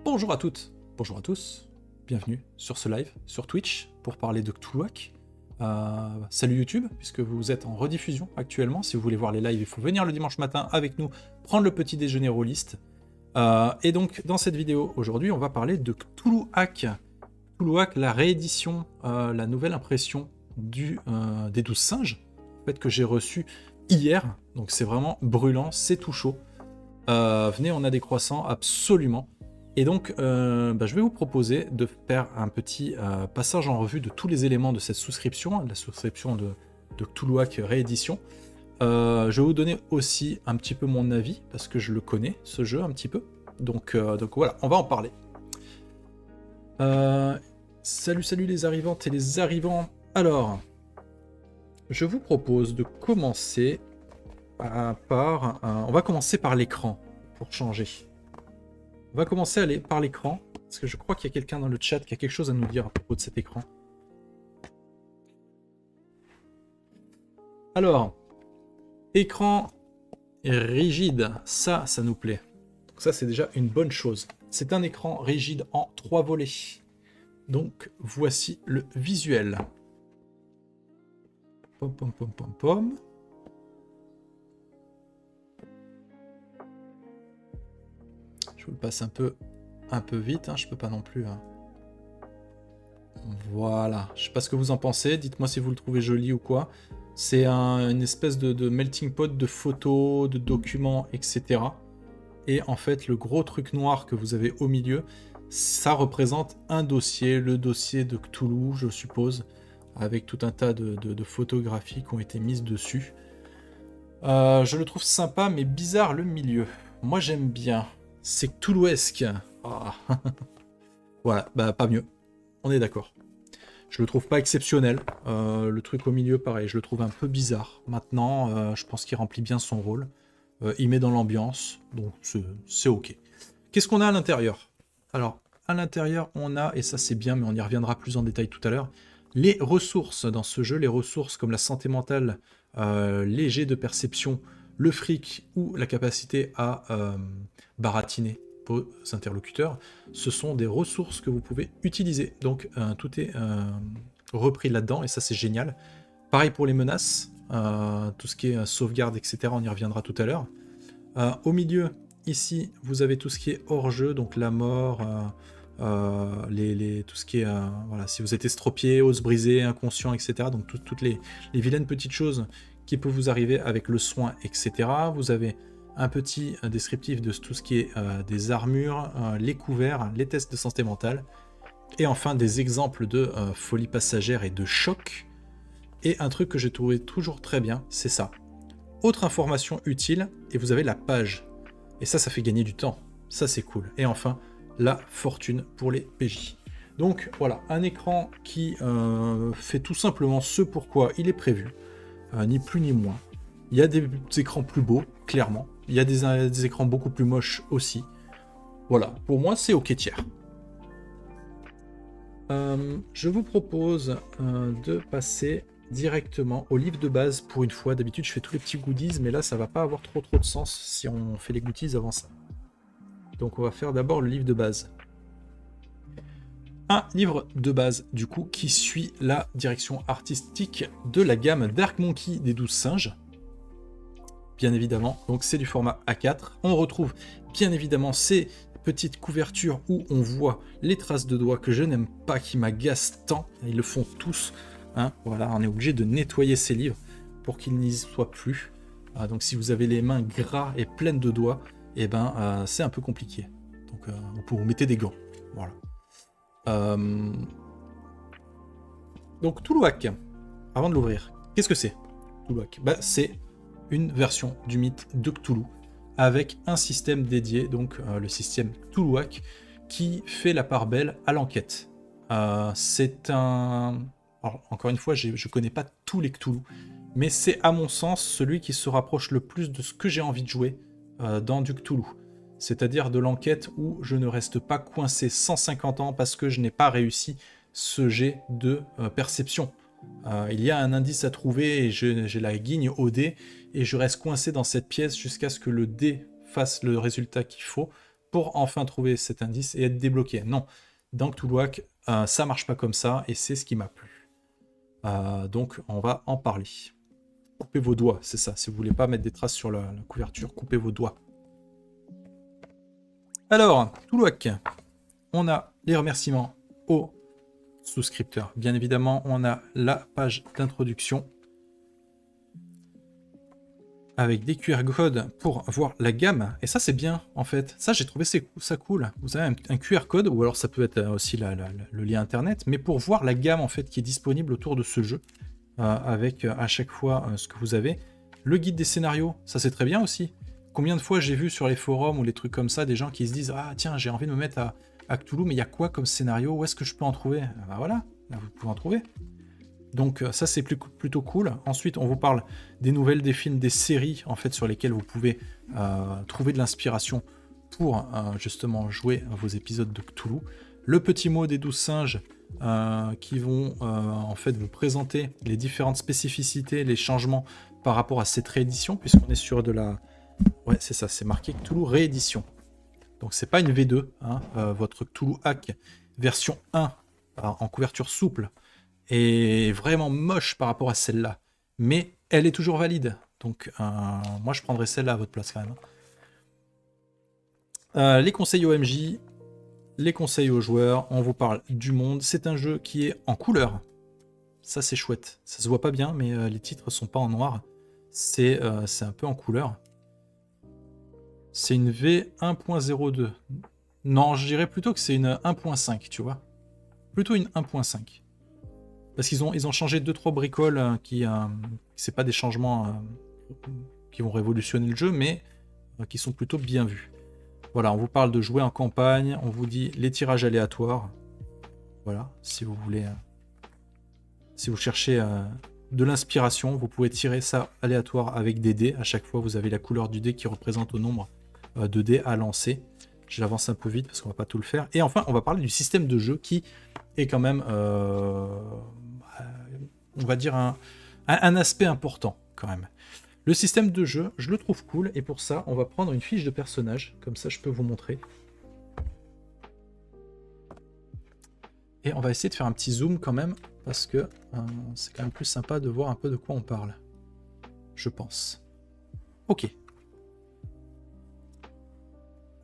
Bonjour à toutes, bonjour à tous, bienvenue sur ce live sur Twitch pour parler de Cthulhuac. Salut YouTube, puisque vous êtes en rediffusion actuellement. Si vous voulez voir les lives, il faut venir le dimanche matin avec nous, prendre le petit déjeuner rôliste. Et donc, dans cette vidéo, aujourd'hui, on va parler de Cthulhuac. Cthulhuac, la réédition, la nouvelle impression des 12 singes, en fait, que j'ai reçu hier. Donc c'est vraiment brûlant, c'est tout chaud. Venez, on a des croissants, absolument. Et donc, je vais vous proposer de faire un petit passage en revue de tous les éléments de cette souscription, la souscription de Cthulhuac réédition. Je vais vous donner aussi un petit peu mon avis, parce que je le connais, ce jeu, un petit peu. Donc voilà, on va en parler. Salut les arrivantes et les arrivants. Alors, je vous propose de commencer par... on va commencer par l'écran, pour changer. On va commencer par l'écran, parce que je crois qu'il y a quelqu'un dans le chat qui a quelque chose à nous dire à propos de cet écran. Alors, écran rigide, ça nous plaît. Donc ça, c'est déjà une bonne chose. C'est un écran rigide en 3 volets. Donc, voici le visuel. Pom, pom, pom, pom, pom. Je vous le passe un peu vite, hein, je peux pas non plus. Hein. Voilà, je sais pas ce que vous en pensez, dites-moi si vous le trouvez joli ou quoi. C'est une espèce de melting pot de photos, de documents, etc. Et en fait, le gros truc noir que vous avez au milieu, ça représente un dossier, le dossier de Cthulhu, je suppose, avec tout un tas de photographies qui ont été mises dessus. Je le trouve sympa, mais bizarre le milieu. Moi, j'aime bien. C'est Cthulhuesque. Ah. Voilà, bah pas mieux. On est d'accord. Je le trouve pas exceptionnel. Le truc au milieu, pareil, je le trouve un peu bizarre. Maintenant, je pense qu'il remplit bien son rôle. Il met dans l'ambiance, donc c'est ok. Qu'est-ce qu'on a à l'intérieur? Alors, à l'intérieur, on a, et ça c'est bien, mais on y reviendra plus en détail tout à l'heure, les ressources dans ce jeu, les ressources comme la santé mentale, les jets de perception, le fric ou la capacité à baratiner vos interlocuteurs, ce sont des ressources que vous pouvez utiliser. Donc tout est repris là-dedans et ça c'est génial. Pareil pour les menaces, tout ce qui est sauvegarde, etc. On y reviendra tout à l'heure. Au milieu, ici, vous avez tout ce qui est hors-jeu, donc la mort, tout ce qui est, voilà, si vous êtes estropié, os brisé, inconscient, etc. Donc toutes les vilaines petites choses qui peuvent vous arriver avec le soin, etc. Vous avez un petit descriptif de tout ce qui est des armures, les couverts, les tests de santé mentale, et enfin des exemples de folie passagère et de choc. Et un truc que j'ai trouvé toujours très bien, c'est ça. Autre information utile, et vous avez la page. Et ça fait gagner du temps. Ça, c'est cool. Et enfin, la fortune pour les PJ. Donc voilà, un écran qui fait tout simplement ce pourquoi il est prévu. Ni plus ni moins. Il y a des écrans plus beaux, clairement. Il y a des écrans beaucoup plus moches aussi. Voilà, pour moi, c'est ok tiers. Je vous propose de passer directement au livre de base pour une fois. D'habitude, je fais tous les petits goodies, mais là, ça va pas avoir trop de sens si on fait les goodies avant ça. Donc, on va faire d'abord le livre de base. Un livre de base, du coup, qui suit la direction artistique de la gamme Dark Monkey des 12 singes. Bien évidemment, donc c'est du format A4. On retrouve bien évidemment ces petites couvertures où on voit les traces de doigts que je n'aime pas, qui m'agacent tant. Ils le font tous. Hein. Voilà, on est obligé de nettoyer ces livres pour qu'ils n'y soient plus. Donc si vous avez les mains gras et pleines de doigts, eh ben, c'est un peu compliqué. Donc vous mettez des gants. Voilà. Donc Cthulhuac, avant de l'ouvrir, qu'est-ce que c'est Cthulhuac? C'est une version du mythe de Cthulhu avec un système dédié, donc le système Cthulhuac, qui fait la part belle à l'enquête. C'est un... Alors, encore une fois, je ne connais pas tous les Cthulhu, mais c'est à mon sens celui qui se rapproche le plus de ce que j'ai envie de jouer dans du Cthulhu. C'est-à-dire de l'enquête où je ne reste pas coincé 150 ans parce que je n'ai pas réussi ce jet de perception. Il y a un indice à trouver et j'ai la guigne au dé et je reste coincé dans cette pièce jusqu'à ce que le dé fasse le résultat qu'il faut pour enfin trouver cet indice et être débloqué. Non, dans Cthulhuac, ça marche pas comme ça, et c'est ce qui m'a plu. Donc on va en parler. Coupez vos doigts, c'est ça. Si vous voulez pas mettre des traces sur la couverture, coupez vos doigts. Alors, Cthulhuac, on a les remerciements aux souscripteurs. Bien évidemment, on a la page d'introduction avec des QR codes pour voir la gamme. Et ça, c'est bien, en fait. Ça, j'ai trouvé ça cool. Vous avez un QR code, ou alors ça peut être aussi le lien Internet, mais pour voir la gamme, en fait, qui est disponible autour de ce jeu, avec à chaque fois ce que vous avez. Le guide des scénarios, ça, c'est très bien aussi. Combien de fois j'ai vu sur les forums ou les trucs comme ça, des gens qui se disent « Ah, tiens, j'ai envie de me mettre à Cthulhu, mais il y a quoi comme scénario? Où est-ce que je peux en trouver ?» Ben voilà, là, vous pouvez en trouver. Donc ça c'est plutôt cool. Ensuite on vous parle des nouvelles, des films, des séries en fait sur lesquelles vous pouvez trouver de l'inspiration pour justement jouer vos épisodes de Cthulhu. Le petit mot des 12 singes qui vont en fait vous présenter les différentes spécificités, les changements par rapport à cette réédition, puisqu'on est sur de la... Ouais c'est ça, c'est marqué Cthulhu réédition. Donc c'est pas une V2, hein, votre Cthulhu Hack version 1 en couverture souple est vraiment moche par rapport à celle-là. Mais elle est toujours valide. Donc moi je prendrais celle-là à votre place quand même. Les conseils au MJ, les conseils aux joueurs, on vous parle du monde. C'est un jeu qui est en couleur. Ça c'est chouette. Ça se voit pas bien, mais les titres sont pas en noir. C'est un peu en couleur. C'est une V1.02. Non, je dirais plutôt que c'est une 1.5, tu vois. Plutôt une 1.5. Parce qu'ils ont changé 2-3 bricoles qui c'est pas des changements qui vont révolutionner le jeu, mais qui sont plutôt bien vus. Voilà, on vous parle de jouer en campagne, on vous dit les tirages aléatoires. Voilà, si vous voulez, si vous cherchez de l'inspiration, vous pouvez tirer ça aléatoire avec des dés. À chaque fois, vous avez la couleur du dé qui représente au nombre de dés à lancer. Je l'avance un peu vite parce qu'on va pas tout le faire. Et enfin, on va parler du système de jeu qui est quand même... on va dire un aspect important quand même. Le système de jeu, je le trouve cool, et pour ça, on va prendre une fiche de personnage, comme ça je peux vous montrer. Et on va essayer de faire un petit zoom quand même, parce que c'est quand même plus sympa de voir un peu de quoi on parle. Je pense. Ok.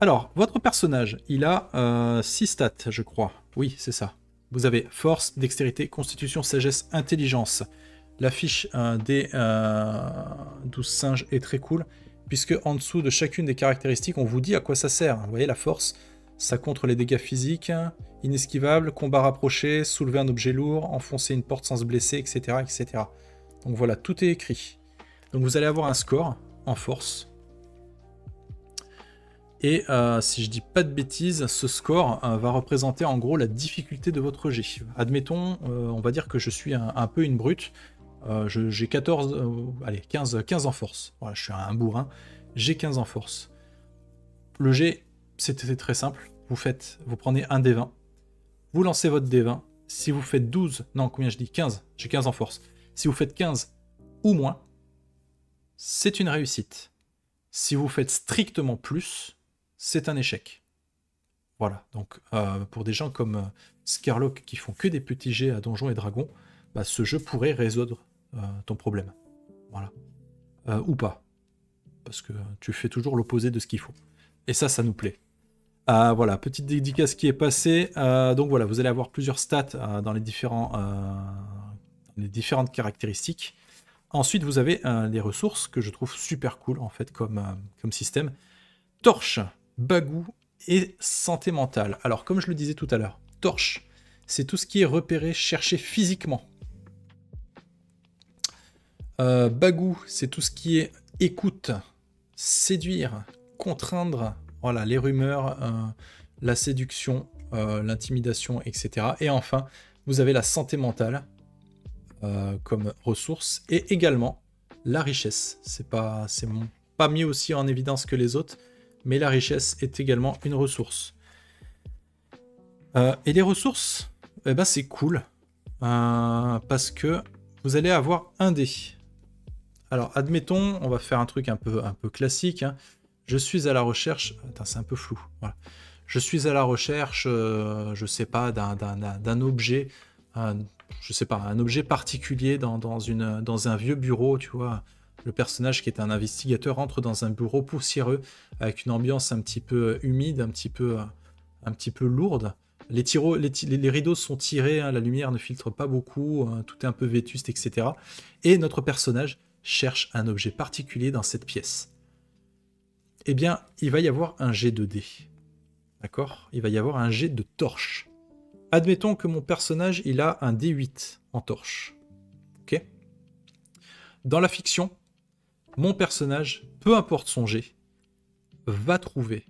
Alors, votre personnage, il a 6 stats, je crois. Oui, c'est ça. Vous avez force, dextérité, constitution, sagesse, intelligence. La fiche des 12 singes est très cool, puisque en dessous de chacune des caractéristiques, on vous dit à quoi ça sert. Vous voyez, la force, ça contre les dégâts physiques, inesquivable, combat rapproché, soulever un objet lourd, enfoncer une porte sans se blesser, etc., etc. Donc voilà, tout est écrit. Donc vous allez avoir un score en force. Et si je dis pas de bêtises, ce score va représenter en gros la difficulté de votre jet. Admettons, on va dire que je suis un peu une brute. J'ai 15 en force. Voilà, je suis un bourrin. J'ai 15 en force. Le jet, c'était très simple. Vous prenez un D20. Vous lancez votre D20. Si vous faites 12, non, combien je dis 15, j'ai 15 en force. Si vous faites 15 ou moins, c'est une réussite. Si vous faites strictement plus, c'est un échec. Voilà, donc pour des gens comme Scarlock qui font que des petits jets à Donjons et Dragons, bah, ce jeu pourrait résoudre ton problème. Voilà. Ou pas. Parce que tu fais toujours l'opposé de ce qu'il faut. Et ça nous plaît. Voilà, petite dédicace qui est passée. Donc voilà, vous allez avoir plusieurs stats dans les différentes caractéristiques. Ensuite, vous avez les ressources que je trouve super cool en fait comme système. Torche, bagou et santé mentale. Alors comme je le disais tout à l'heure, torche, c'est tout ce qui est repéré, cherché physiquement. Bagou, c'est tout ce qui est écoute, séduire, contraindre, voilà, les rumeurs, la séduction, l'intimidation, etc. Et enfin, vous avez la santé mentale comme ressource, et également la richesse. C'est pas mis aussi en évidence que les autres, mais la richesse est également une ressource. Et les ressources, eh ben, c'est cool, parce que vous allez avoir un dé. Alors, admettons, on va faire un truc un peu classique, hein. Je suis à la recherche... Attends, c'est un peu flou. Voilà. Je suis à la recherche, je sais pas, d'un objet, je sais pas, un objet particulier dans un vieux bureau, tu vois. Le personnage qui est un investigateur entre dans un bureau poussiéreux avec une ambiance un petit peu humide, un petit peu lourde. Les rideaux sont tirés, hein, la lumière ne filtre pas beaucoup, tout est un peu vétuste, etc. Et notre personnage cherche un objet particulier dans cette pièce. Eh bien, il va y avoir un jet de dés. D'accord? Il va y avoir un jet de torche. Admettons que mon personnage, il a un D8 en torche. Ok? Dans la fiction, mon personnage, peu importe son jet, va trouver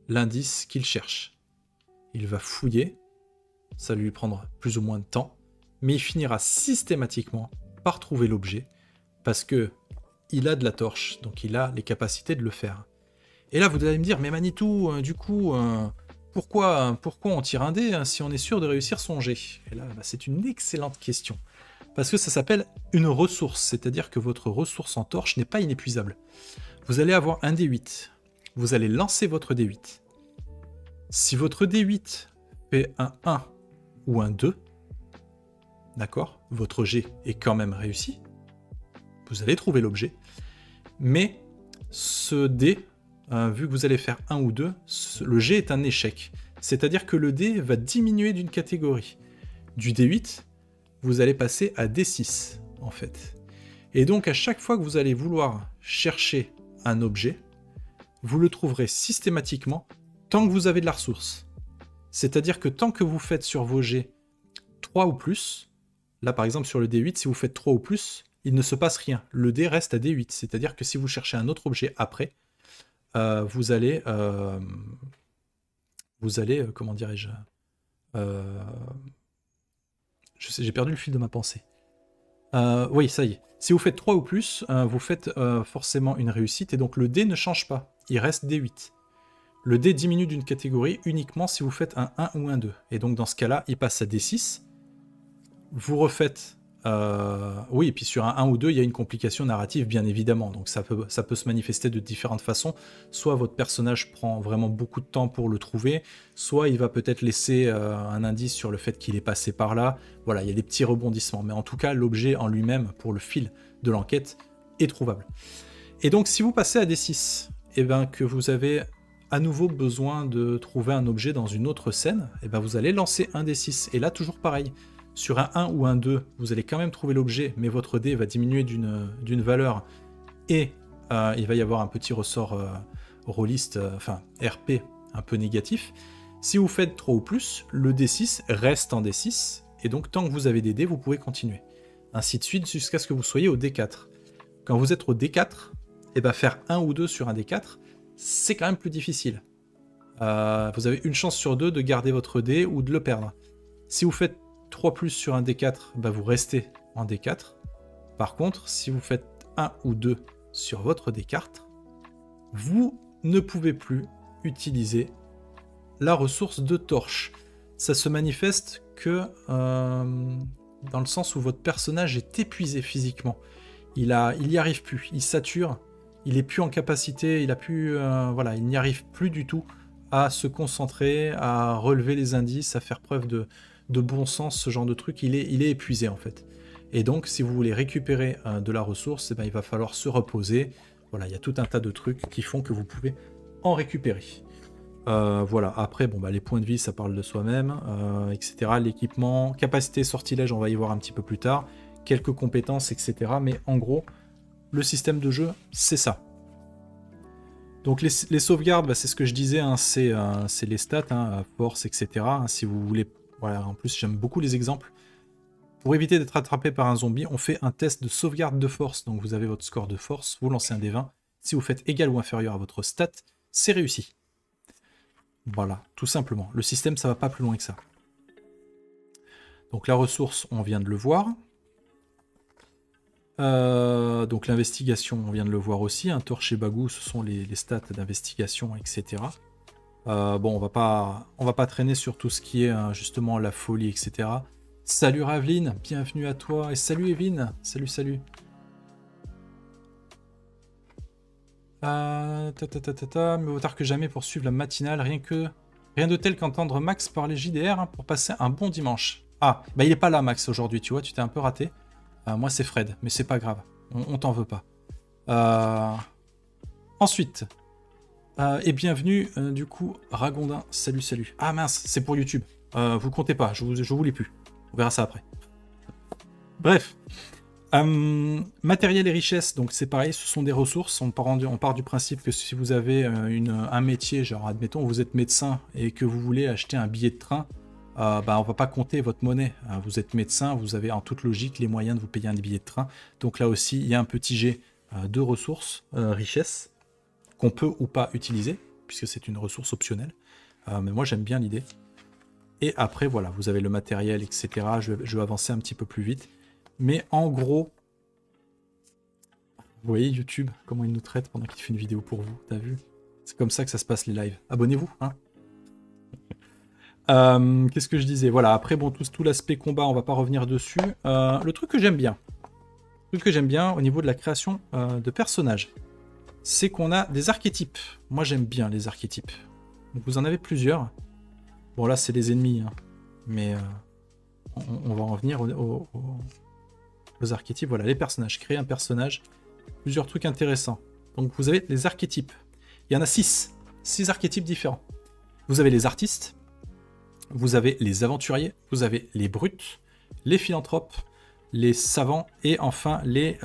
l'indice qu'il cherche. Il va fouiller, ça lui prendra plus ou moins de temps, mais il finira systématiquement par trouver l'objet, parce que il a de la torche, donc il a les capacités de le faire. Et là, vous allez me dire, mais Manitou, du coup, pourquoi on tire un dé si on est sûr de réussir son jet? Et là, c'est une excellente question. Parce que ça s'appelle une ressource, c'est-à-dire que votre ressource en torche n'est pas inépuisable. Vous allez avoir un D8. Vous allez lancer votre D8. Si votre D8 fait un 1 ou un 2, d'accord, votre jet est quand même réussi. Vous allez trouver l'objet. Mais ce dé, vu que vous allez faire 1 ou 2, le jet est un échec. C'est-à-dire que le dé va diminuer d'une catégorie. Du D8, vous allez passer à D6, en fait. Et donc, à chaque fois que vous allez vouloir chercher un objet, vous le trouverez systématiquement tant que vous avez de la ressource. C'est-à-dire que tant que vous faites sur vos jets 3 ou plus, là par exemple sur le D8, si vous faites 3 ou plus, il ne se passe rien. Le dé reste à D8. C'est-à-dire que si vous cherchez un autre objet après, vous allez, comment dirais-je, j'ai perdu le fil de ma pensée. Oui, ça y est. Si vous faites 3 ou plus, vous faites forcément une réussite, et donc le dé ne change pas. Il reste D8. Le dé diminue d'une catégorie uniquement si vous faites un 1 ou un 2. Et donc dans ce cas-là, il passe à D6. Vous refaites... oui, et puis sur un 1 ou 2, il y a une complication narrative, bien évidemment. Donc ça peut se manifester de différentes façons. Soit votre personnage prend vraiment beaucoup de temps pour le trouver, soit il va peut-être laisser un indice sur le fait qu'il est passé par là. Voilà, il y a des petits rebondissements. Mais en tout cas, l'objet en lui-même, pour le fil de l'enquête, est trouvable. Et donc si vous passez à D6, et ben, que vous avez à nouveau besoin de trouver un objet dans une autre scène, et ben, vous allez lancer un D6. Et là, toujours pareil. Sur un 1 ou un 2, vous allez quand même trouver l'objet, mais votre dé va diminuer d'une valeur, et il va y avoir un petit ressort rôliste, RP, un peu négatif. Si vous faites 3 ou plus, le D6 reste en D6, et donc tant que vous avez des dés, vous pouvez continuer. Ainsi de suite, jusqu'à ce que vous soyez au D4. Quand vous êtes au D4, et ben faire 1 ou 2 sur un D4, c'est quand même plus difficile. Vous avez une chance sur 2 de garder votre dé ou de le perdre. Si vous faites 3 plus sur un D4, bah vous restez en D4. Par contre, si vous faites 1 ou 2 sur votre D4, vous ne pouvez plus utiliser la ressource de torche. Ça se manifeste que dans le sens où votre personnage est épuisé physiquement. Il n'y arrive plus, il sature, il est plus en capacité, il n'y arrive plus du tout à se concentrer, à relever les indices, à faire preuve de bon sens, ce genre de truc. Il est épuisé en fait. Et donc, si vous voulez récupérer de la ressource, eh ben, il va falloir se reposer. Voilà, il y a tout un tas de trucs qui font que vous pouvez en récupérer. Voilà, après, les points de vie, ça parle de soi-même, etc. L'équipement, capacité, sortilège, on va y voir un petit peu plus tard. Quelques compétences, etc. Mais en gros, le système de jeu, c'est ça. Donc les sauvegardes, c'est ce que je disais, hein, c'est les stats, force, etc. Si vous voulez... Voilà, en plus, j'aime beaucoup les exemples. Pour éviter d'être attrapé par un zombie, on fait un test de sauvegarde de force. Donc vous avez votre score de force, vous lancez un D20. Si vous faites égal ou inférieur à votre stat, c'est réussi. Voilà, tout simplement. Le système, ça va pas plus loin que ça. Donc la ressource, on vient de le voir. Donc l'investigation, on vient de le voir aussi. Torche et bagou, ce sont les stats d'investigation, etc. On va pas traîner sur tout ce qui est justement la folie, etc. Salut Raveline, bienvenue à toi. Et salut Evin, salut. Mais vaut tard que jamais pour suivre la matinale, rien de tel qu'entendre Max parler JDR hein, pour passer un bon dimanche. Ah, bah il est pas là Max aujourd'hui, tu vois, tu t'es un peu raté. Moi c'est Fred, mais c'est pas grave, on t'en veut pas. Ensuite, et bienvenue du coup Ragondin, salut. Ah mince, c'est pour YouTube, vous comptez pas, je vous lis plus, on verra ça après. Bref. Matériel et richesse, donc c'est pareil, ce sont des ressources. On part du principe que si vous avez un métier, genre admettons vous êtes médecin et que vous voulez acheter un billet de train, bah, on va pas compter votre monnaie. Vous êtes médecin, vous avez en toute logique les moyens de vous payer un billet de train. Donc là aussi, il y a un petit jet de ressources, richesse, qu'on peut ou pas utiliser, puisque c'est une ressource optionnelle. Mais moi j'aime bien l'idée. Et après voilà, vous avez le matériel, etc. Je vais avancer un petit peu plus vite. Mais en gros, vous voyez YouTube, comment il nous traite pendant qu'il fait une vidéo pour vous, t'as vu? C'est comme ça que ça se passe les lives. Abonnez-vous, hein. Qu'est-ce que je disais? Voilà, après, bon, tout l'aspect combat, on va pas revenir dessus. Le truc que j'aime bien au niveau de la création de personnages, c'est qu'on a des archétypes. Moi, j'aime bien les archétypes. Donc, vous en avez plusieurs. Bon, là, c'est les ennemis, hein. Mais on va en revenir aux archétypes. Voilà, les personnages. Créer un personnage. Plusieurs trucs intéressants. Donc, vous avez les archétypes. Il y en a 6. 6 archétypes différents. Vous avez les artistes. Vous avez les aventuriers. Vous avez les brutes. Les philanthropes. Les savants. Et enfin, les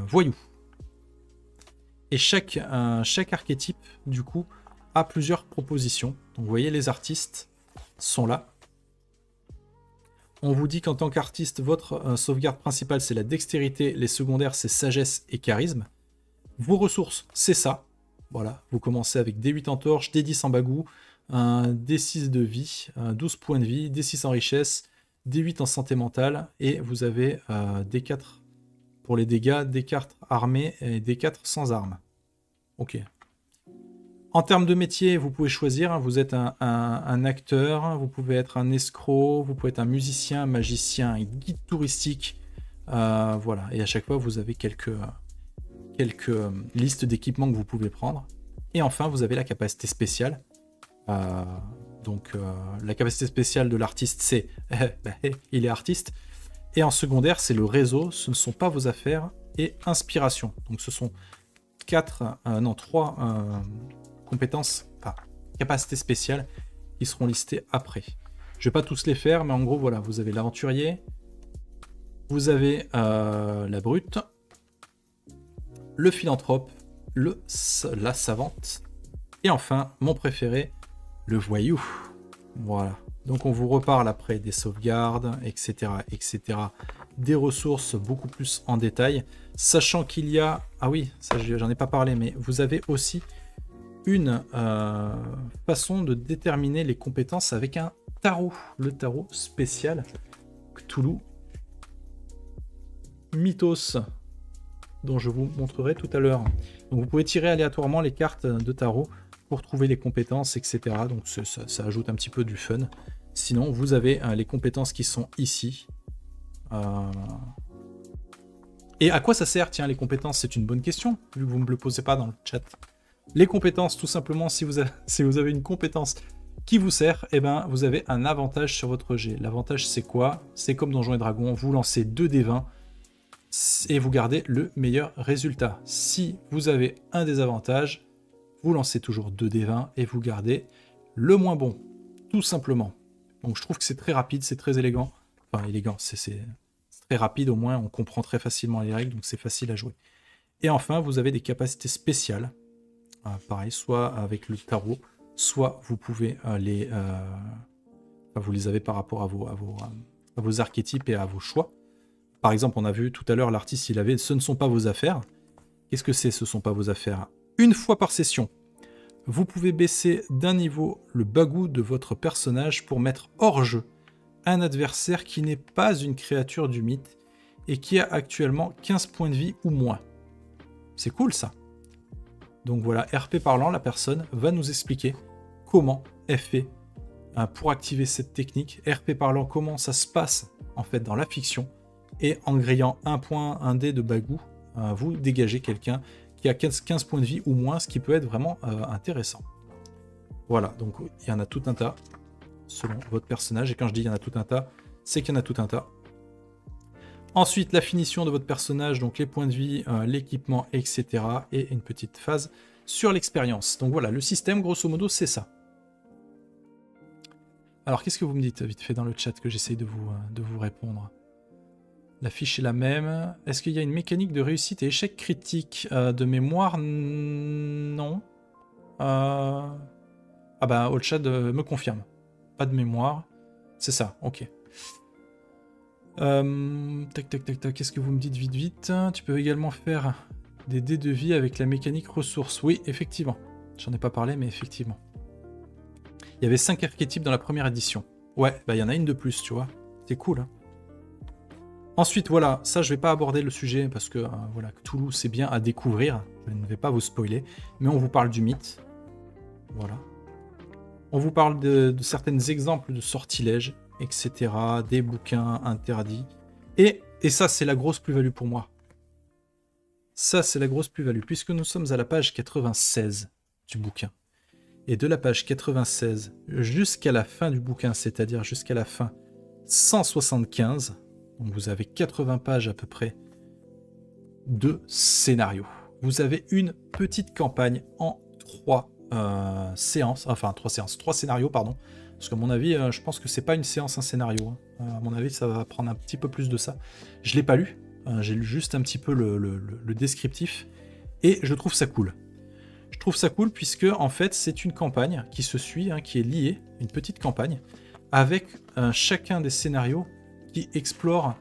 voyous. Et chaque archétype, du coup, a plusieurs propositions. Donc, vous voyez, les artistes sont là. On vous dit qu'en tant qu'artiste, votre sauvegarde principale, c'est la dextérité. Les secondaires, c'est sagesse et charisme. Vos ressources, c'est ça. Voilà, vous commencez avec D8 en torche, D10 en bagou, un D6 de vie, 12 points de vie, D6 en richesse, D8 en santé mentale, et vous avez D4 pour les dégâts, D4 armés et D4 sans armes. Ok. En termes de métier, vous pouvez choisir, hein, vous êtes un acteur, vous pouvez être un escroc, vous pouvez être un musicien, un magicien, un guide touristique, voilà. Et à chaque fois, vous avez quelques listes d'équipements que vous pouvez prendre. Et enfin, vous avez la capacité spéciale. Donc, la capacité spéciale de l'artiste, c'est il est artiste. Et en secondaire, c'est le réseau, ce ne sont pas vos affaires, et inspiration. Donc, ce sont 3 compétences, enfin, capacités spéciales qui seront listées après. Je ne vais pas tous les faire, mais en gros, voilà, vous avez l'aventurier, vous avez la brute, le philanthrope, la savante, et enfin, mon préféré, le voyou. Voilà. Donc on vous reparle après des sauvegardes, etc., etc., des ressources beaucoup plus en détail, sachant qu'il y a... Ah oui, ça j'en ai pas parlé, mais vous avez aussi une façon de déterminer les compétences avec un tarot, le tarot spécial Cthulhu Mythos, dont je vous montrerai tout à l'heure. Donc vous pouvez tirer aléatoirement les cartes de tarot pour trouver les compétences, etc. Donc ça ajoute un petit peu du fun. Sinon, vous avez les compétences qui sont ici. Et à quoi ça sert, tiens, les compétences? C'est une bonne question, vu que vous ne me le posez pas dans le chat. Les compétences, tout simplement, si vous avez une compétence qui vous sert, eh ben, vous avez un avantage sur votre jet. L'avantage, c'est quoi? C'est comme Donjons et Dragons, vous lancez 2 D20 et vous gardez le meilleur résultat. Si vous avez un désavantage, vous lancez toujours 2 D20 et vous gardez le moins bon, tout simplement. Donc je trouve que c'est très rapide, c'est très élégant. Enfin, élégant, c'est très rapide, au moins on comprend très facilement les règles, donc c'est facile à jouer. Et enfin, vous avez des capacités spéciales. Pareil, soit avec le tarot, soit vous pouvez vous les avez par rapport à vos archétypes et à vos choix. Par exemple, on a vu tout à l'heure, l'artiste, il avait « Ce ne sont pas vos affaires ». Qu'est-ce que c'est « Ce ne sont pas vos affaires » ? Une fois par session, vous pouvez baisser d'un niveau le bagou de votre personnage pour mettre hors jeu un adversaire qui n'est pas une créature du mythe et qui a actuellement 15 points de vie ou moins. C'est cool ça. Donc voilà, RP parlant, la personne va nous expliquer comment elle fait pour activer cette technique. RP parlant, comment ça se passe en fait dans la fiction. Et en grillant un point, un dé de bagou, vous dégagez quelqu'un qui a 15 points de vie ou moins, ce qui peut être vraiment intéressant. Voilà, donc il y en a tout un tas, selon votre personnage, et quand je dis il y en a tout un tas, c'est qu'il y en a tout un tas. Ensuite, la finition de votre personnage, donc les points de vie, l'équipement, etc. Et une petite phase sur l'expérience. Donc voilà, le système, grosso modo, c'est ça. Alors, qu'est-ce que vous me dites vite fait dans le chat que j'essaye de vous répondre? La fiche est la même. Est-ce qu'il y a une mécanique de réussite et échec critique de mémoire? Non. Ah bah, Olchad me confirme. Pas de mémoire. C'est ça, ok. Tac, tac, tac, tac. Qu'est-ce que vous me dites vite? Tu peux également faire des dés de vie avec la mécanique ressources. Oui, effectivement. J'en ai pas parlé, mais effectivement. Il y avait 5 archétypes dans la première édition. Ouais, bah il y en a une de plus, tu vois. C'est cool, hein. Ensuite, voilà, ça je vais pas aborder le sujet parce que voilà, Cthulhu c'est bien à découvrir. Je ne vais pas vous spoiler, mais on vous parle du mythe. Voilà. On vous parle de certains exemples de sortilèges, etc. Des bouquins interdits. Et ça, c'est la grosse plus-value pour moi. Ça, c'est la grosse plus-value, puisque nous sommes à la page 96 du bouquin. Et de la page 96 jusqu'à la fin du bouquin, c'est-à-dire jusqu'à la fin 175, donc vous avez 80 pages à peu près de scénario. Vous avez une petite campagne en 3 séances, enfin 3 scénarios, pardon. Parce qu'à mon avis, je pense que c'est pas une séance, un scénario. À mon avis, ça va prendre un petit peu plus de ça. Je l'ai pas lu, j'ai lu juste un petit peu le descriptif, et je trouve ça cool. Je trouve ça cool puisque en fait c'est une campagne qui se suit, hein, qui est liée, une petite campagne, avec chacun des scénarios qui explore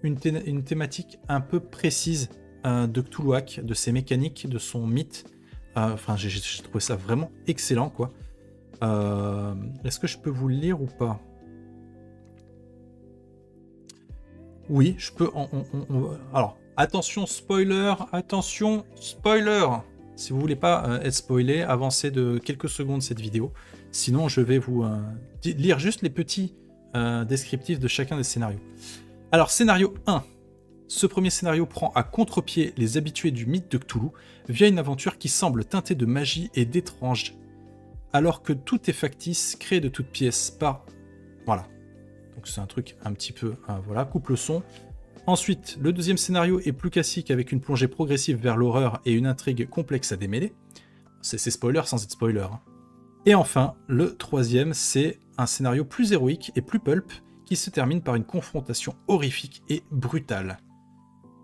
une thématique un peu précise de Cthulhuac, de ses mécaniques, de son mythe. Enfin, j'ai trouvé ça vraiment excellent, quoi. Est-ce que je peux vous le lire ou pas? Oui, je peux. Alors, attention spoiler, attention spoiler. Si vous voulez pas être spoilé, avancez de quelques secondes cette vidéo. Sinon, je vais vous lire juste les petits descriptifs de chacun des scénarios. Alors, scénario 1. Ce premier scénario prend à contre-pied les habitués du mythe de Cthulhu via une aventure qui semble teintée de magie et d'étrange, alors que tout est factice, créé de toutes pièces par... Voilà. Donc c'est un truc un petit peu... voilà, coupe le son. Ensuite, le deuxième scénario est plus classique avec une plongée progressive vers l'horreur et une intrigue complexe à démêler. C'est spoiler sans être spoiler, hein. Et enfin, le troisième, c'est un scénario plus héroïque et plus pulp qui se termine par une confrontation horrifique et brutale.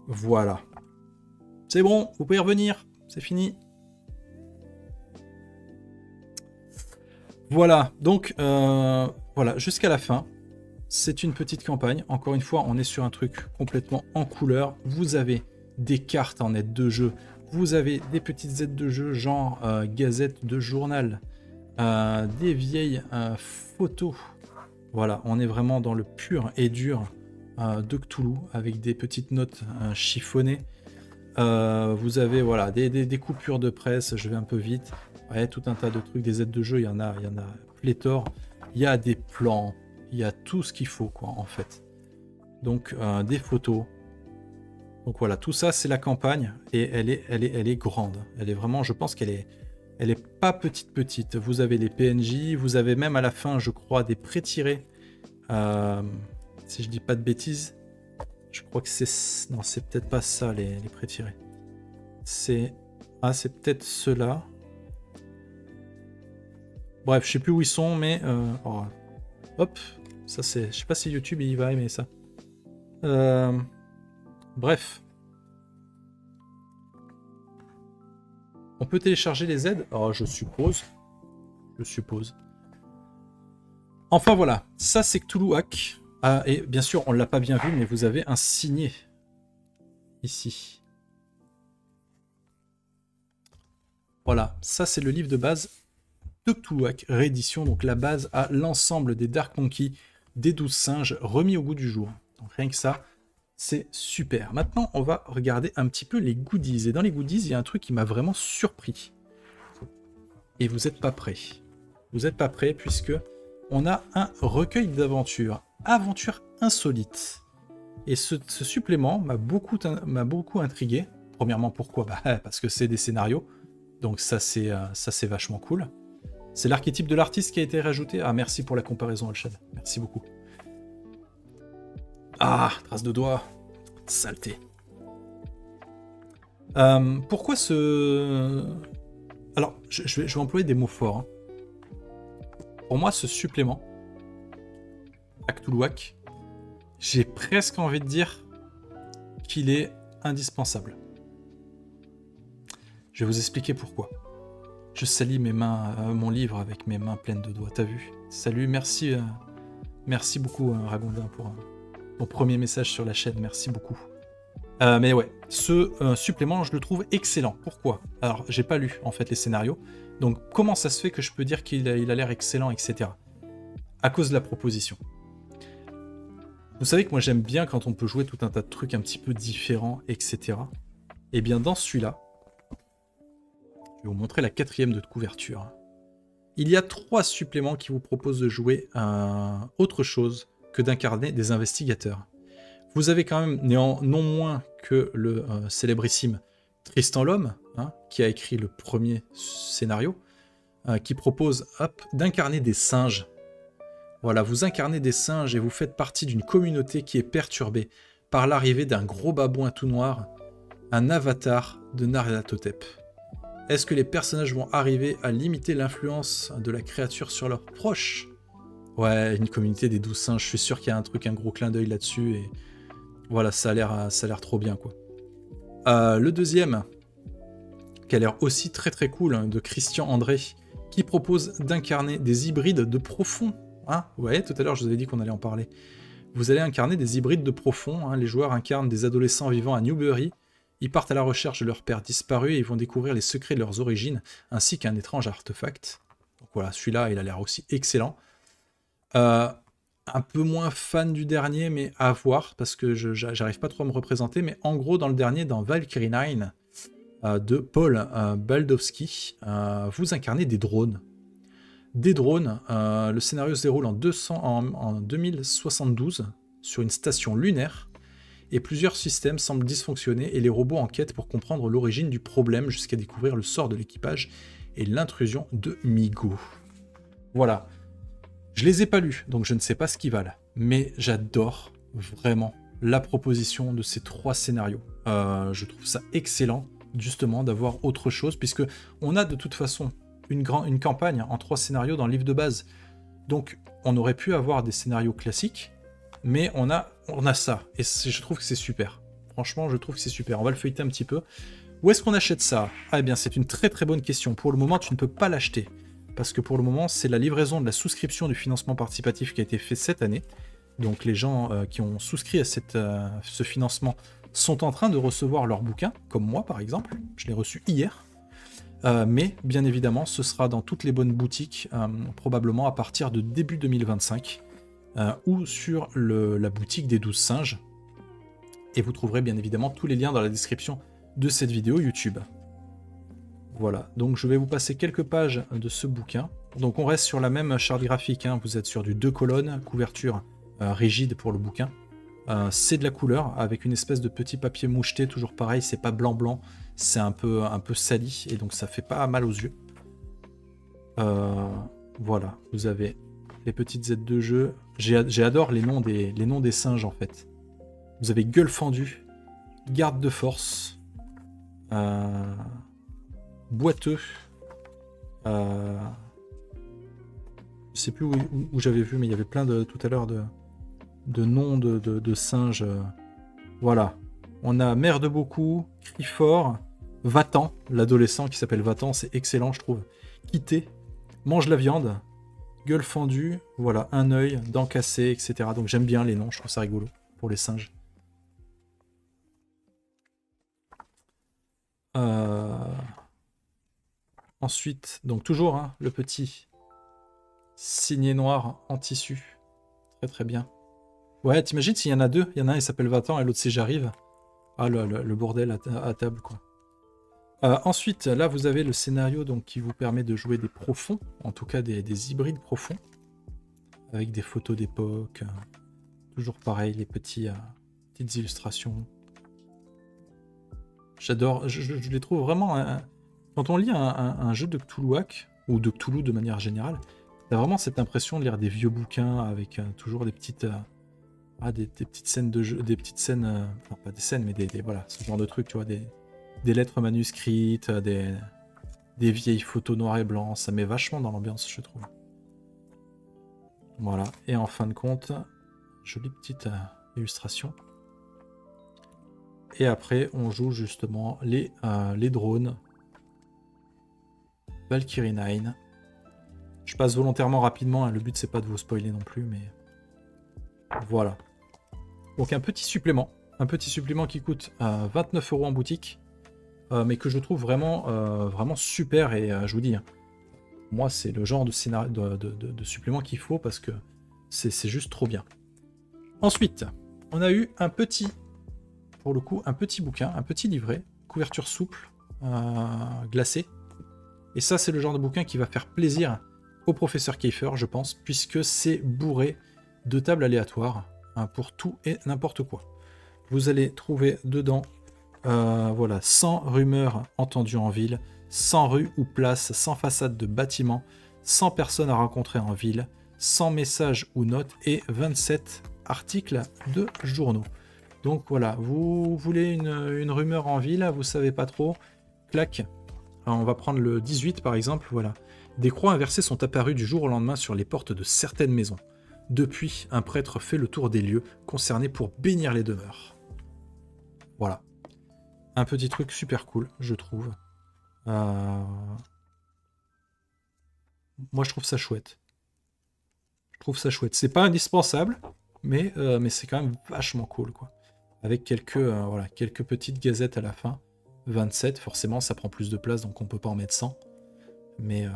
Voilà. C'est bon, vous pouvez revenir, c'est fini. Voilà, donc voilà, jusqu'à la fin. C'est une petite campagne. Encore une fois, on est sur un truc complètement en couleur. Vous avez des cartes en aide de jeu. Vous avez des petites aides de jeu, genre gazette de journal. Des vieilles photos. Voilà, on est vraiment dans le pur et dur de Cthulhu, avec des petites notes chiffonnées. Vous avez voilà, des coupures de presse, je vais un peu vite. Ouais, tout un tas de trucs, des aides de jeu, il y en a pléthore. Il y a des plans. Il y a tout ce qu'il faut, quoi, en fait. Donc, des photos. Donc voilà, tout ça, c'est la campagne. Et elle est grande. Elle est vraiment, je pense qu'elle est pas petite. Vous avez les PNJ, vous avez même à la fin, je crois, des pré-tirés. Si je dis pas de bêtises. Je crois que c'est... Non, c'est peut-être pas ça, les pré-tirés. C'est... Ah, c'est peut-être ceux-là. Bref, je sais plus où ils sont, mais... Oh. Hop. Ça, c'est... Je sais pas si YouTube, il va aimer ça. Bref. On peut télécharger les aides? Oh, je suppose. Enfin, voilà. Ça, c'est Cthulhuac. Ah, et bien sûr, on l'a pas bien vu, mais vous avez un signet. Ici. Voilà. Ça, c'est le livre de base de Cthulhuac, réédition. Donc, la base à l'ensemble des Dark Monkey, des 12 singes, remis au goût du jour. Donc, rien que ça, c'est super. Maintenant, on va regarder un petit peu les goodies. Et dans les goodies, il y a un truc qui m'a vraiment surpris. Et vous n'êtes pas prêts. Vous n'êtes pas prêts puisque on a un recueil d'aventures. Aventures insolites. Et ce supplément m'a beaucoup intrigué. Premièrement, pourquoi? Bah, parce que c'est des scénarios. Donc ça, c'est vachement cool. C'est l'archétype de l'artiste qui a été rajouté. Ah, merci pour la comparaison, Alshad. Merci beaucoup. Ah, trace de doigt. Saleté. Pourquoi ce... Alors, je vais employer des mots forts. Hein. Pour moi, ce supplément, à Cthulhuac, j'ai presque envie de dire qu'il est indispensable. Je vais vous expliquer pourquoi. Je salis mes mains, mon livre avec mes mains pleines de doigts. T'as vu? Salut, merci, merci beaucoup, Ragondin, pour ton premier message sur la chaîne. Merci beaucoup. Mais ouais, ce supplément, je le trouve excellent. Pourquoi? Alors, j'ai pas lu, en fait, les scénarios. Donc, comment ça se fait que je peux dire qu'il a l'air excellent, etc. À cause de la proposition. Vous savez que moi, j'aime bien quand on peut jouer tout un tas de trucs un petit peu différents, etc. Et bien, dans celui-là, je vais vous montrer la 4e de couverture. Il y a 3 suppléments qui vous proposent de jouer autre chose que d'incarner des investigateurs. Vous avez quand même non moins que le célébrissime Tristan l'Homme, hein, qui a écrit le premier scénario, qui propose d'incarner des singes. Voilà, vous incarnez des singes et vous faites partie d'une communauté qui est perturbée par l'arrivée d'un gros babouin tout noir, un avatar de Nyarlathotep. Est-ce que les personnages vont arriver à limiter l'influence de la créature sur leurs proches? Ouais, une communauté des 12 singes, je suis sûr qu'il y a un gros clin d'œil là-dessus, et voilà, ça a l'air trop bien, quoi. Le deuxième, qui a l'air aussi très très cool, hein, de Christian André, qui propose d'incarner des hybrides de profond. Hein, ouais, tout à l'heure je vous avais dit qu'on allait en parler. Vous allez incarner des hybrides de profond, hein, les joueurs incarnent des adolescents vivant à Newbury. Ils partent à la recherche de leur père disparu et ils vont découvrir les secrets de leurs origines, ainsi qu'un étrange artefact. Donc voilà, celui-là, il a l'air aussi excellent. Un peu moins fan du dernier, mais à voir, parce que j'arrive pas trop à me représenter. Mais en gros, dans le dernier, dans Valkyrie 9, de Paul Baldowski, vous incarnez des drones. Des drones, le scénario se déroule en 2072, sur une station lunaire. Et plusieurs systèmes semblent dysfonctionner et les robots enquêtent pour comprendre l'origine du problème jusqu'à découvrir le sort de l'équipage et l'intrusion de Migo. Voilà. Je les ai pas lus, donc je ne sais pas ce qu'ils valent. Mais j'adore vraiment la proposition de ces 3 scénarios. Je trouve ça excellent, justement, d'avoir autre chose, puisque on a de toute façon une campagne en 3 scénarios dans le livre de base. Donc on aurait pu avoir des scénarios classiques, mais on a ça, et je trouve que c'est super. Franchement, je trouve que c'est super. On va le feuilleter un petit peu. Où est-ce qu'on achète ça? Ah, eh bien, c'est une très très bonne question. Pour le moment, tu ne peux pas l'acheter, parce que pour le moment, c'est la livraison de la souscription du financement participatif qui a été fait cette année. Donc les gens qui ont souscrit à ce financement sont en train de recevoir leur bouquin, comme moi par exemple. Je l'ai reçu hier. Mais bien évidemment, ce sera dans toutes les bonnes boutiques, probablement à partir de début 2025. Ou sur la boutique des 12 singes. Et vous trouverez bien évidemment tous les liens dans la description de cette vidéo YouTube. Voilà, donc je vais vous passer quelques pages de ce bouquin. Donc on reste sur la même charte graphique, hein. Vous êtes sur du 2 colonnes, couverture rigide pour le bouquin. C'est de la couleur, avec une espèce de petit papier moucheté, toujours pareil, c'est pas blanc-blanc, c'est un peu sali, et donc ça fait pas mal aux yeux. Voilà, vous avez les petites aides de jeu. J'adore les noms des singes, en fait. Vous avez gueule fendue, garde de force, boiteux, je sais plus où j'avais vu, mais il y avait plein tout à l'heure de noms de singes. Voilà. On a mère de beaucoup, cri fort, Vatan, l'adolescent qui s'appelle Vatan, c'est excellent, je trouve. Quitté, mange la viande, gueule fendue, voilà, un œil, dents cassées, etc. Donc j'aime bien les noms, je trouve ça rigolo pour les singes. Ensuite, donc toujours hein, le petit signet noir en tissu. Très très bien. Ouais, t'imagines s'il y en a 2, il y en a un il s'appelle Vatan et l'autre c'est J'arrive. Ah le bordel à table quoi. Ensuite, là vous avez le scénario donc, qui vous permet de jouer des profonds, en tout cas des hybrides profonds, avec des photos d'époque, toujours pareil, les petites illustrations. J'adore, je les trouve vraiment... Quand on lit un jeu de Cthulhuac, ou de Cthulhu de manière générale, t'as vraiment cette impression de lire des vieux bouquins avec toujours des petites... des petites scènes de jeu, des petites scènes... enfin, pas des scènes, mais voilà, ce genre de trucs, tu vois, des lettres manuscrites, des vieilles photos noires et blancs, ça met vachement dans l'ambiance, je trouve. Voilà, et en fin de compte, jolie petite illustration. Et après, on joue justement les drones. Valkyrie 9. Je passe volontairement rapidement, hein, le but c'est pas de vous spoiler non plus, mais voilà. Donc un petit supplément qui coûte 29 € en boutique, mais que je trouve vraiment, vraiment super, et je vous dis, hein, moi c'est le genre de scénario de supplément qu'il faut parce que c'est juste trop bien. Ensuite, on a eu un petit, pour le coup, un petit bouquin, un petit livret, couverture souple, glacée. Et ça, c'est le genre de bouquin qui va faire plaisir au professeur Kiefer, je pense, puisque c'est bourré de tables aléatoires pour tout et n'importe quoi. Vous allez trouver dedans, voilà, 100 rumeurs entendues en ville, 100 rues ou places, 100 façades de bâtiments, 100 personnes à rencontrer en ville, 100 messages ou notes et 27 articles de journaux. Donc voilà, vous voulez une rumeur en ville, vous savez pas trop, clac. Alors on va prendre le 18 par exemple, voilà. Des croix inversées sont apparues du jour au lendemain sur les portes de certaines maisons. Depuis, un prêtre fait le tour des lieux concernés pour bénir les demeures. Voilà. Un petit truc super cool, je trouve. Moi je trouve ça chouette. C'est pas indispensable, mais c'est quand même vachement cool, quoi. Avec quelques, voilà, quelques petites gazettes à la fin. 27, forcément, ça prend plus de place, donc on peut pas en mettre 100. Mais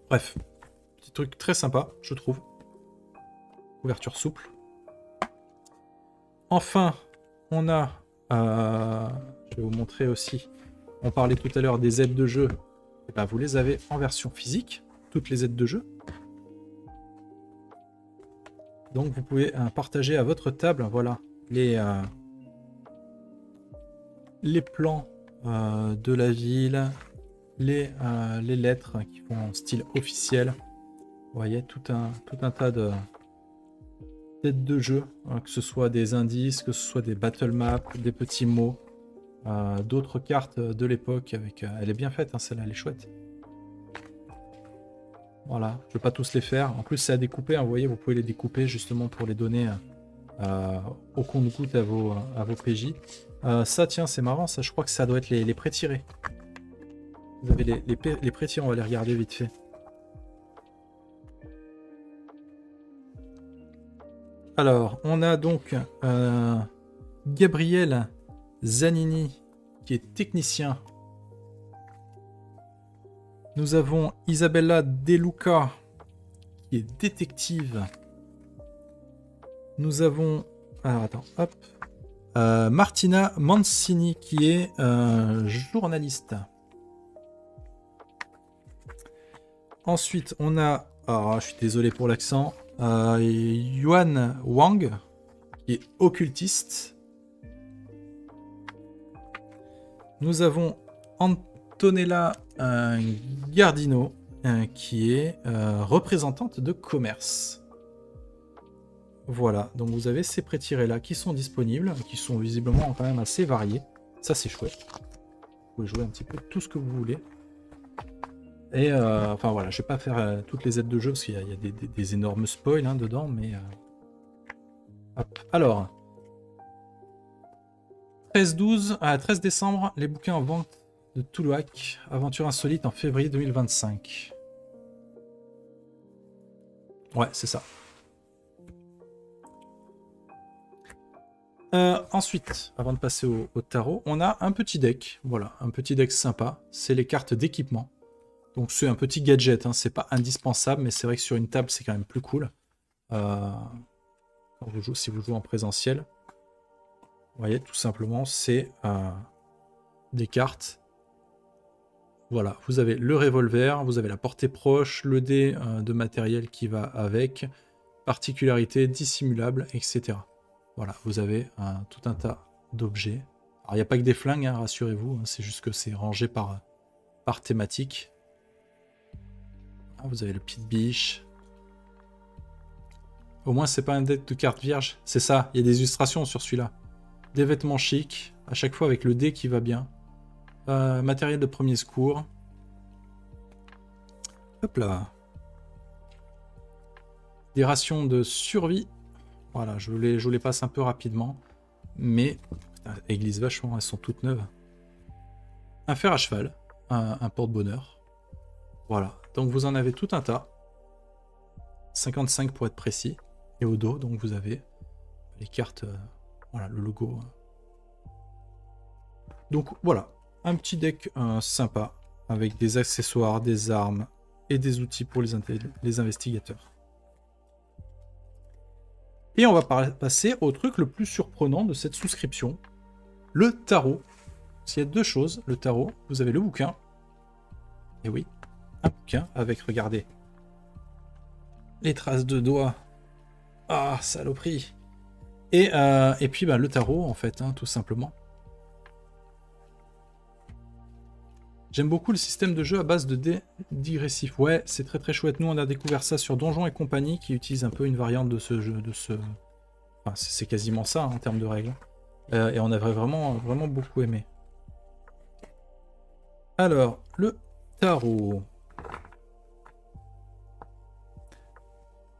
bref, petit truc très sympa, je trouve. Couverture souple. Enfin, on a... je vais vous montrer aussi. On parlait tout à l'heure des aides de jeu. Et ben, vous les avez en version physique, toutes les aides de jeu. Donc vous pouvez partager à votre table, voilà, les plans de la ville, les lettres qui font en style officiel. Vous voyez, tout un tas d'aides de jeu, que ce soit des indices, que ce soit des battle maps, des petits mots, d'autres cartes de l'époque. Avec, elle est bien faite, hein, celle-là, elle est chouette. Voilà, je ne vais pas tous les faire. En plus, c'est à découper, hein, vous voyez, vous pouvez les découper justement pour les donner au compte-gouttes à vos PJ. Ça, tiens, c'est marrant, ça, je crois que ça doit être les pré-tirés. Vous avez les pré-tirés, on va les regarder vite fait. Alors, on a donc Gabriel Zanini, qui est technicien. Nous avons Isabella De Luca, qui est détective. Nous avons... Alors, attends, hop. Martina Mancini, qui est journaliste. Ensuite, on a... Alors, je suis désolé pour l'accent. Yuan Wang, qui est occultiste. Nous avons Antonella Gardino, qui est représentante de commerce. Voilà, donc vous avez ces pré-tirés là qui sont disponibles, qui sont visiblement quand même assez variés. Ça, c'est chouette. Vous pouvez jouer un petit peu tout ce que vous voulez. Et enfin voilà, je vais pas faire toutes les aides de jeu parce qu'il y a des énormes spoils hein, dedans, mais hop. Alors 13 décembre, les bouquins en vente de Toulouac, aventure insolite en février 2025. Ouais, c'est ça. Ensuite, avant de passer au tarot, on a un petit deck. Voilà, un petit deck sympa. C'est les cartes d'équipement. Donc c'est un petit gadget, hein, c'est pas indispensable, mais c'est vrai que sur une table c'est quand même plus cool. Si vous jouez en présentiel, vous voyez, tout simplement, c'est des cartes. Voilà, vous avez le revolver, vous avez la portée proche, le dé de matériel qui va avec, particularité, dissimulable, etc. Voilà, vous avez tout un tas d'objets. Alors, il n'y a pas que des flingues, hein, rassurez-vous. Hein, c'est juste que c'est rangé par thématique. Ah, vous avez le petite biche. Au moins, c'est pas un deck de cartes vierges. C'est ça, il y a des illustrations sur celui-là. Des vêtements chics, à chaque fois avec le dé qui va bien. Matériel de premier secours. Hop là. Des rations de survie. Voilà, je vous les passe un peu rapidement. Mais, putain, elles glissent vachement, elles sont toutes neuves. Un fer à cheval, un porte-bonheur. Voilà, donc vous en avez tout un tas. 55 pour être précis. Et au dos, donc vous avez les cartes, voilà, le logo. Donc voilà, un petit deck sympa, avec des accessoires, des armes et des outils pour les investigateurs. Et on va passer au truc le plus surprenant de cette souscription, le tarot. S'il y a deux choses, le tarot, vous avez le bouquin, et oui, un bouquin avec, regardez, les traces de doigts. Ah, saloperie. Et puis bah, le tarot, en fait, hein, tout simplement. J'aime beaucoup le système de jeu à base de dés digressifs. Ouais, c'est très très chouette. Nous, on a découvert ça sur Donjons et compagnie, qui utilise un peu une variante de ce jeu, Enfin, c'est quasiment ça, hein, en termes de règles. Et on avait vraiment beaucoup aimé. Alors, le tarot.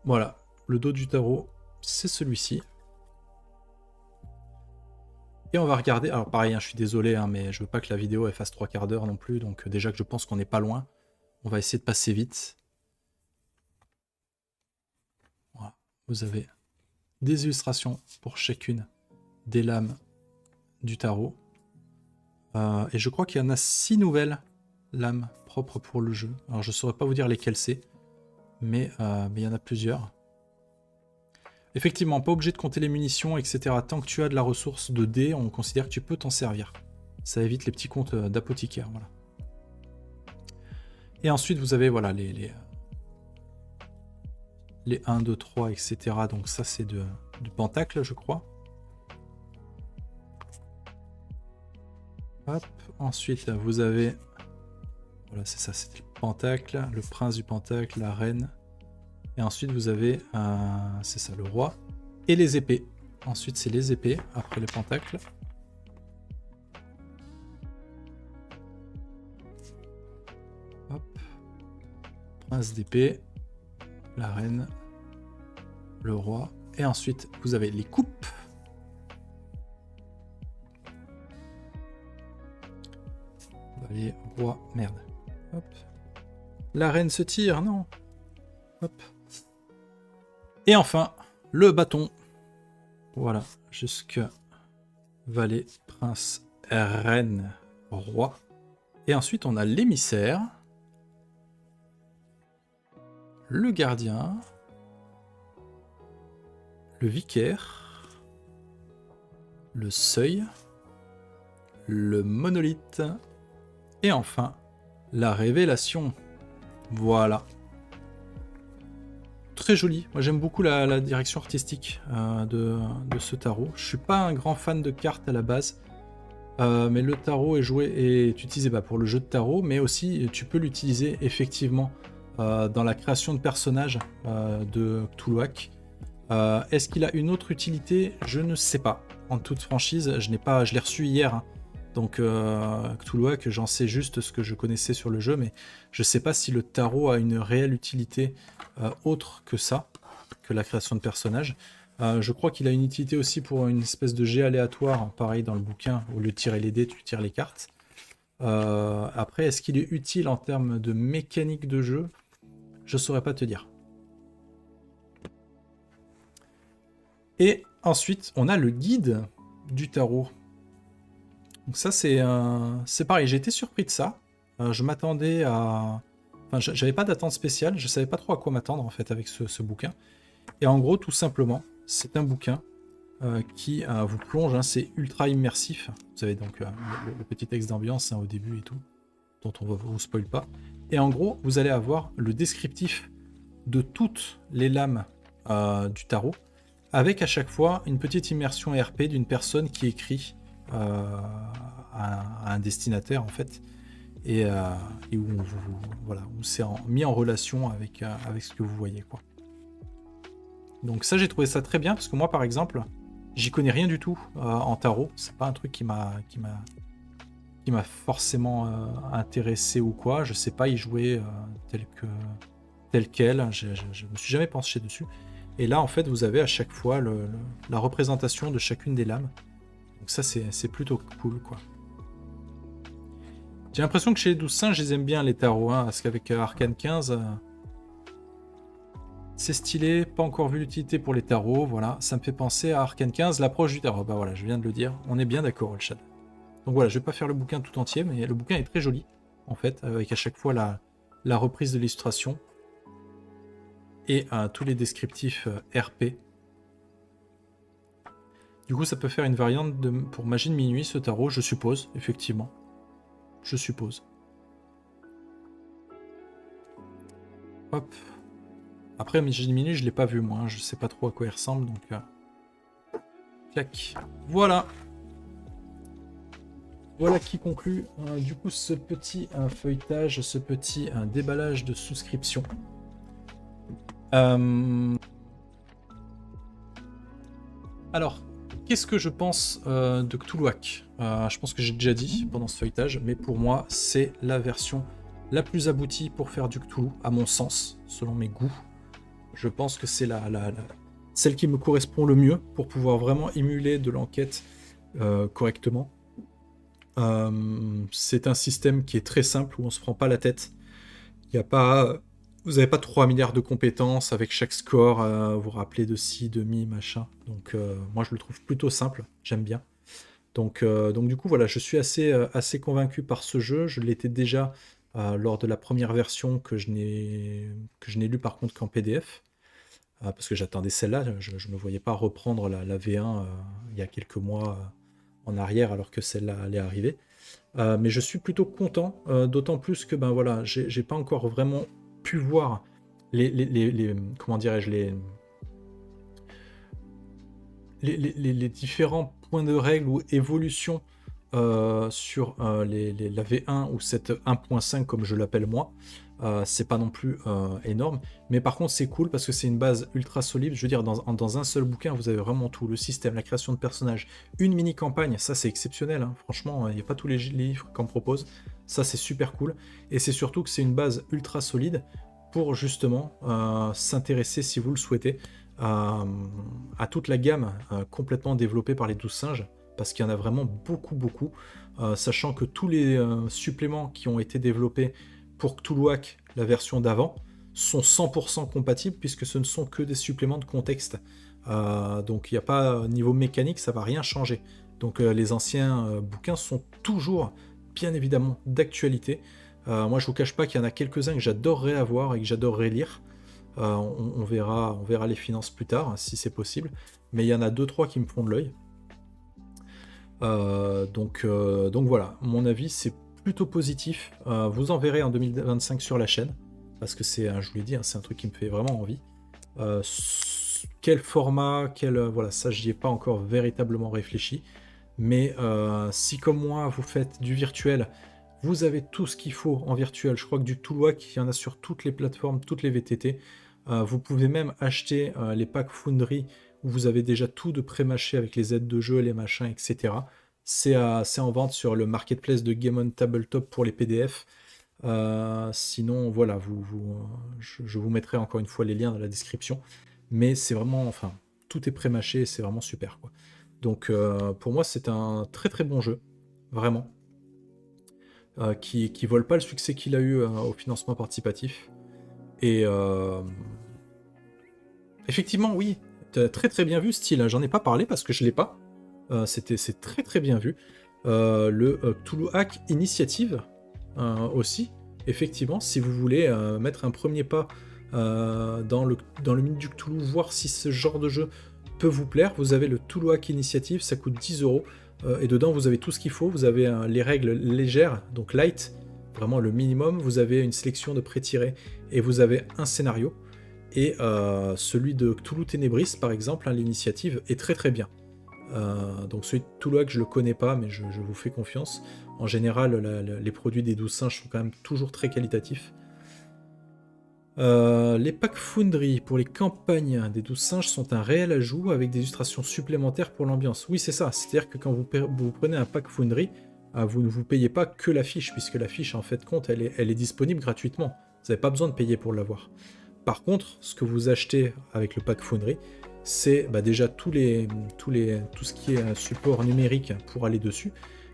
Voilà, le dos du tarot, c'est celui-ci. Et on va regarder, alors pareil, hein, je suis désolé, hein, mais je veux pas que la vidéo elle fasse 3/4 d'heure non plus, donc déjà que je pense qu'on n'est pas loin, on va essayer de passer vite. Voilà, vous avez des illustrations pour chacune des lames du tarot. Et je crois qu'il y en a 6 nouvelles lames propres pour le jeu. Alors je ne saurais pas vous dire lesquelles c'est, mais il y en a plusieurs. Effectivement, pas obligé de compter les munitions, etc. Tant que tu as de la ressource de dés, on considère que tu peux t'en servir. Ça évite les petits comptes d'apothicaire. Voilà. Et ensuite, vous avez voilà, les 1, 2, 3, etc. Donc ça, c'est du pentacle, je crois. Hop. Ensuite, vous avez... Voilà, c'est ça, c'est le pentacle, le prince du pentacle, la reine... Et ensuite, vous avez, c'est ça, le roi et les épées. Ensuite, c'est les épées, après le pentacle. Hop. Prince d'épée, la reine, le roi. Et ensuite, vous avez les coupes. Allez, roi, merde. Hop. La reine se tire, non. Hop. Et enfin, le bâton. Voilà, jusque valet, prince, reine, roi. Et ensuite, on a l'émissaire, le gardien, le vicaire, le seuil, le monolithe, et enfin, la révélation. Voilà. Très joli. Moi j'aime beaucoup la direction artistique de ce tarot. Je suis pas un grand fan de cartes à la base, mais le tarot est joué et est utilisé pour le jeu de tarot, mais aussi tu peux l'utiliser effectivement dans la création de personnages de Cthulhuac. Est-ce qu'il a une autre utilité? Je ne sais pas. En toute franchise, je l'ai reçu hier. Hein. Donc Cthulhuac, j'en sais juste ce que je connaissais sur le jeu, mais je sais pas si le tarot a une réelle utilité autre que ça, que la création de personnages. Je crois qu'il a une utilité aussi pour une espèce de jet aléatoire, pareil dans le bouquin, au lieu de tirer les dés, tu tires les cartes. Après, est-ce qu'il est utile en termes de mécanique de jeu? Je saurais pas te dire. Et ensuite, on a le guide du tarot. Donc ça, c'est pareil, j'ai été surpris de ça. Je m'attendais à... Enfin, j'avais pas d'attente spéciale, je savais pas trop à quoi m'attendre en fait avec ce bouquin. Et en gros, tout simplement, c'est un bouquin qui vous plonge, hein, c'est ultra immersif. Vous avez donc le petit texte d'ambiance au début et tout, dont on ne vous spoil pas. Et en gros, vous allez avoir le descriptif de toutes les lames du tarot, avec à chaque fois une petite immersion RP d'une personne qui écrit à un destinataire en fait, et où, voilà, où c'est mis en relation avec, avec ce que vous voyez, quoi. Donc ça, j'ai trouvé ça très bien, parce que moi par exemple, j'y connais rien du tout en tarot, c'est pas un truc qui m'a forcément intéressé ou quoi, je sais pas y jouer tel quel, je me suis jamais penché dessus. Et là, en fait, vous avez à chaque fois la représentation de chacune des lames. Donc ça, c'est plutôt cool, quoi. J'ai l'impression que chez les 12 singes, je les aime bien, les tarots, hein, parce qu'avec Arcane 15, c'est stylé, pas encore vu l'utilité pour les tarots, voilà. Ça me fait penser à Arcane 15, l'approche du tarot. Bah voilà, je viens de le dire, on est bien d'accord, Olshad. Donc voilà, je vais pas faire le bouquin tout entier, mais le bouquin est très joli, en fait, avec à chaque fois la reprise de l'illustration et tous les descriptifs RP. Du coup, ça peut faire une variante pour Magie de Minuit, ce tarot, je suppose, effectivement. Je suppose. Hop. Après, Magie de Minuit, je l'ai pas vu, moi. Hein. Je sais pas trop à quoi il ressemble, donc... Clac. Voilà. Voilà qui conclut, du coup, ce petit feuilletage, ce petit déballage de souscription. Alors, qu'est-ce que je pense de Cthulhuac? Je pense que j'ai déjà dit pendant ce feuilletage, mais pour moi, c'est la version la plus aboutie pour faire du Cthulhu, à mon sens, selon mes goûts. Je pense que c'est celle qui me correspond le mieux pour pouvoir vraiment émuler de l'enquête correctement. C'est un système qui est très simple, où on se prend pas la tête. Il y a pas... Vous n'avez pas 3 milliards de compétences avec chaque score, vous rappelez de ci, de mi, machin. Donc moi je le trouve plutôt simple, j'aime bien. Donc du coup voilà, je suis assez convaincu par ce jeu. Je l'étais déjà lors de la première version que je n'ai lu par contre qu'en PDF. Parce que j'attendais celle-là, je ne me voyais pas reprendre la V1 il y a quelques mois en arrière alors que celle-là allait arriver. Mais je suis plutôt content, d'autant plus que ben voilà, j'ai pas encore vraiment pu voir les comment dirais-je, les différents points de règle ou évolutions sur la V1 ou cette 1.5 comme je l'appelle moi. C'est pas non plus énorme, mais par contre c'est cool parce que c'est une base ultra solide. Je veux dire, dans un seul bouquin vous avez vraiment tout, le système, la création de personnages, une mini campagne, ça c'est exceptionnel, hein. Franchement il n'y a pas tous les livres qu'on propose, ça c'est super cool, et c'est surtout que c'est une base ultra solide pour justement s'intéresser, si vous le souhaitez, à toute la gamme complètement développée par les 12 singes, parce qu'il y en a vraiment beaucoup, sachant que tous les suppléments qui ont été développés pour Cthulhuac, la version d'avant, sont 100% compatibles puisque ce ne sont que des suppléments de contexte. Donc il n'y a pas, niveau mécanique, ça va rien changer. Donc les anciens bouquins sont toujours, bien évidemment, d'actualité. Moi je vous cache pas qu'il y en a quelques-uns que j'adorerais avoir et que j'adorerais lire. On verra les finances plus tard, hein, si c'est possible. Mais il y en a 2-3 qui me font de l'œil. Donc voilà, mon avis c'est plutôt positif. Vous en verrez en 2025 sur la chaîne, parce que c'est, je vous l'ai dit, hein, c'est un truc qui me fait vraiment envie. Quel format, voilà, ça j'y ai pas encore véritablement réfléchi. Mais si comme moi vous faites du virtuel, vous avez tout ce qu'il faut en virtuel. Je crois que du Cthulhuac, il y en a sur toutes les plateformes, toutes les VTT. Vous pouvez même acheter les packs Foundry où vous avez déjà tout de pré-mâché avec les aides de jeu, les machins, etc. C'est en vente sur le marketplace de Game on Tabletop pour les PDF. Sinon, voilà, je vous mettrai encore une fois les liens dans la description. Mais c'est vraiment, enfin, tout est pré-mâché, c'est vraiment super, quoi. Donc pour moi, c'est un très très bon jeu, vraiment. Qui vole pas le succès qu'il a eu au financement participatif. Et effectivement, oui, t'as très très bien vu style. J'en ai pas parlé parce que je l'ai pas. C'est très très bien vu. Le Cthulhuac Initiative aussi. Effectivement, si vous voulez mettre un premier pas dans le mythe du Cthulhu, voir si ce genre de jeu peut vous plaire, vous avez le Cthulhuac Initiative, ça coûte 10 €. Et dedans, vous avez tout ce qu'il faut. Vous avez les règles légères, donc light, vraiment le minimum. Vous avez une sélection de pré-tirés et vous avez un scénario. Et celui de Cthulhu Ténébris, par exemple, hein, l'initiative, est très très bien. Donc celui de Toulouse, je le connais pas, mais je vous fais confiance. En général, les produits des 12 singes sont quand même toujours très qualitatifs. Les packs Foundry pour les campagnes des 12 singes sont un réel ajout avec des illustrations supplémentaires pour l'ambiance. Oui, c'est ça. C'est-à-dire que quand vous prenez un pack Foundry, vous ne vous payez pas que la fiche, puisque la fiche, en fait, compte, elle est disponible gratuitement. Vous n'avez pas besoin de payer pour l'avoir. Par contre, ce que vous achetez avec le pack Foundry, c'est déjà tout ce qui est support numérique pour aller dessus,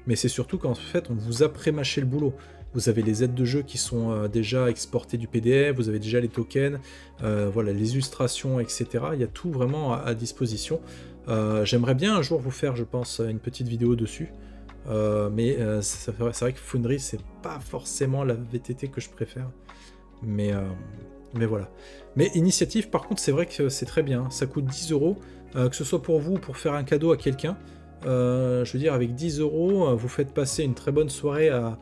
mais c'est surtout qu'en fait, on vous a pré-mâché le boulot. Vous avez les aides de jeu qui sont déjà exportées du PDF, vous avez déjà les tokens, voilà, les illustrations, etc. Il y a tout vraiment à disposition. J'aimerais bien un jour vous faire, je pense, une petite vidéo dessus. Mais c'est vrai que Foundry, c'est pas forcément la VTT que je préfère. Mais voilà. Mais Initiative, par contre, c'est vrai que c'est très bien. Ça coûte 10 €, que ce soit pour vous ou pour faire un cadeau à quelqu'un. Je veux dire, avec 10 €, vous faites passer une très bonne soirée à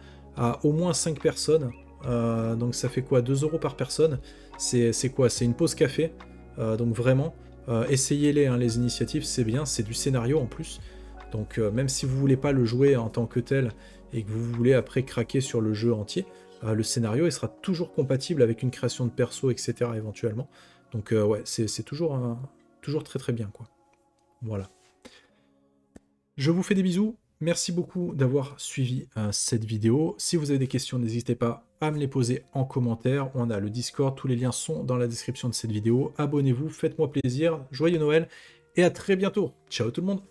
au moins 5 personnes. Donc ça fait quoi, 2 € par personne. C'est quoi? C'est une pause café. Donc vraiment, essayez-les, hein, les initiatives, c'est bien. C'est du scénario en plus. Donc même si vous voulez pas le jouer en tant que tel et que vous voulez après craquer sur le jeu entier, le scénario il sera toujours compatible avec une création de perso, etc. éventuellement. Donc ouais, c'est toujours, toujours très très bien, quoi. Voilà. Je vous fais des bisous. Merci beaucoup d'avoir suivi cette vidéo. Si vous avez des questions, n'hésitez pas à me les poser en commentaire. On a le Discord, tous les liens sont dans la description de cette vidéo. Abonnez-vous, faites-moi plaisir, joyeux Noël et à très bientôt. Ciao tout le monde.